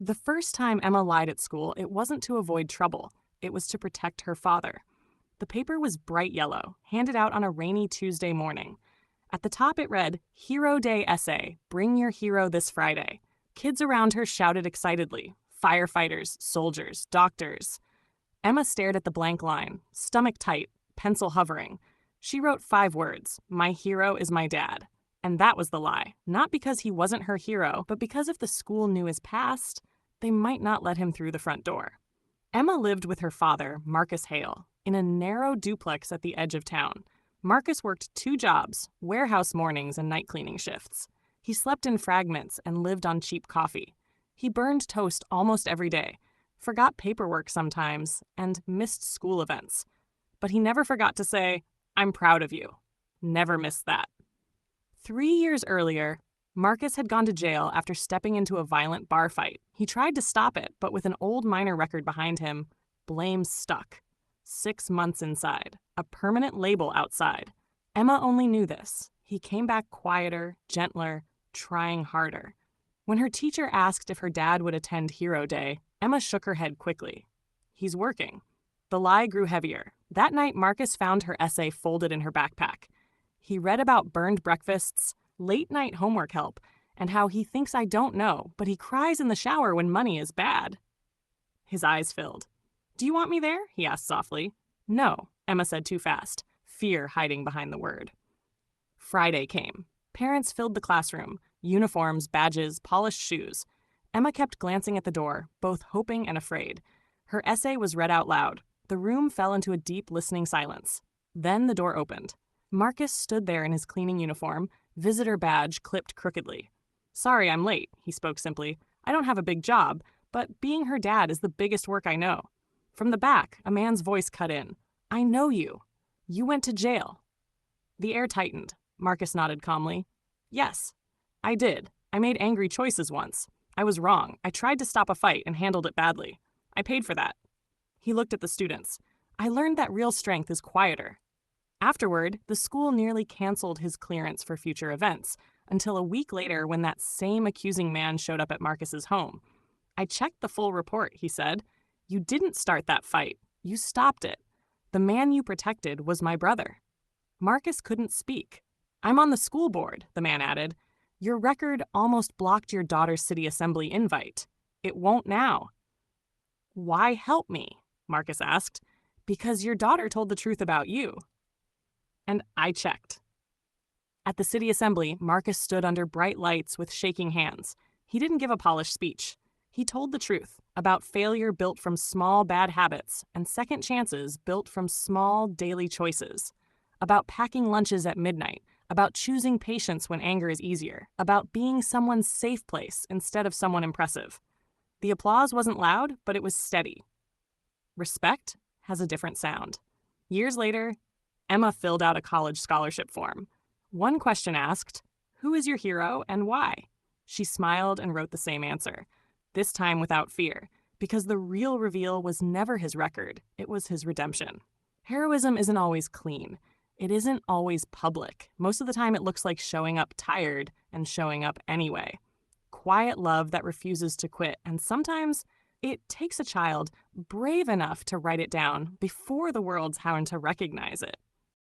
The first time Emma lied at school, it wasn't to avoid trouble. It was to protect her father. The paper was bright yellow, handed out on a rainy Tuesday morning. At the top it read, Hero Day Essay, Bring Your Hero This Friday. Kids around her shouted excitedly. Firefighters, soldiers, doctors. Emma stared at the blank line, stomach tight, pencil hovering. She wrote 5 words, My hero is my dad. And that was the lie, not because he wasn't her hero, but because if the school knew his past, they might not let him through the front door. Emma lived with her father, Marcus Hale, in a narrow duplex at the edge of town. Marcus worked 2 jobs, warehouse mornings and night cleaning shifts. He slept in fragments and lived on cheap coffee. He burned toast almost every day, forgot paperwork sometimes, and missed school events. But he never forgot to say, I'm proud of you. Never missed that. 3 years earlier, Marcus had gone to jail after stepping into a violent bar fight. He tried to stop it, but with an old minor record behind him, blame stuck. 6 months inside, a permanent label outside. Emma only knew this. He came back quieter, gentler, trying harder. When her teacher asked if her dad would attend Hero Day, Emma shook her head quickly. He's working. The lie grew heavier. That night, Marcus found her essay folded in her backpack. He read about burned breakfasts, late-night homework help, and how he thinks I don't know, but he cries in the shower when money is bad. His eyes filled. Do you want me there? He asked softly. No, Emma said too fast, fear hiding behind the word. Friday came. Parents filled the classroom, uniforms, badges, polished shoes. Emma kept glancing at the door, both hoping and afraid. Her essay was read out loud. The room fell into a deep, listening silence. Then the door opened. Marcus stood there in his cleaning uniform, visitor badge clipped crookedly. Sorry, I'm late, he spoke simply. I don't have a big job, but being her dad is the biggest work I know. From the back, a man's voice cut in. I know you. You went to jail. The air tightened. Marcus nodded calmly. Yes, I did. I made angry choices once. I was wrong. I tried to stop a fight and handled it badly. I paid for that. He looked at the students. I learned that real strength is quieter. Afterward, the school nearly canceled his clearance for future events, until a week later when that same accusing man showed up at Marcus's home. I checked the full report, he said. You didn't start that fight. You stopped it. The man you protected was my brother. Marcus couldn't speak. I'm on the school board, the man added. Your record almost blocked your daughter's city assembly invite. It won't now. Why help me? Marcus asked. Because your daughter told the truth about you. And I checked. At the city assembly, Marcus stood under bright lights with shaking hands. He didn't give a polished speech. He told the truth about failure built from small bad habits and second chances built from small daily choices. About packing lunches at midnight, about choosing patience when anger is easier, about being someone's safe place instead of someone impressive. The applause wasn't loud, but it was steady. Respect has a different sound. Years later, Emma filled out a college scholarship form. One question asked, who is your hero and why? She smiled and wrote the same answer, this time without fear, because the real reveal was never his record, it was his redemption. Heroism isn't always clean. It isn't always public. Most of the time it looks like showing up tired and showing up anyway. Quiet love that refuses to quit, and sometimes it takes a child brave enough to write it down before the world's how to recognize it.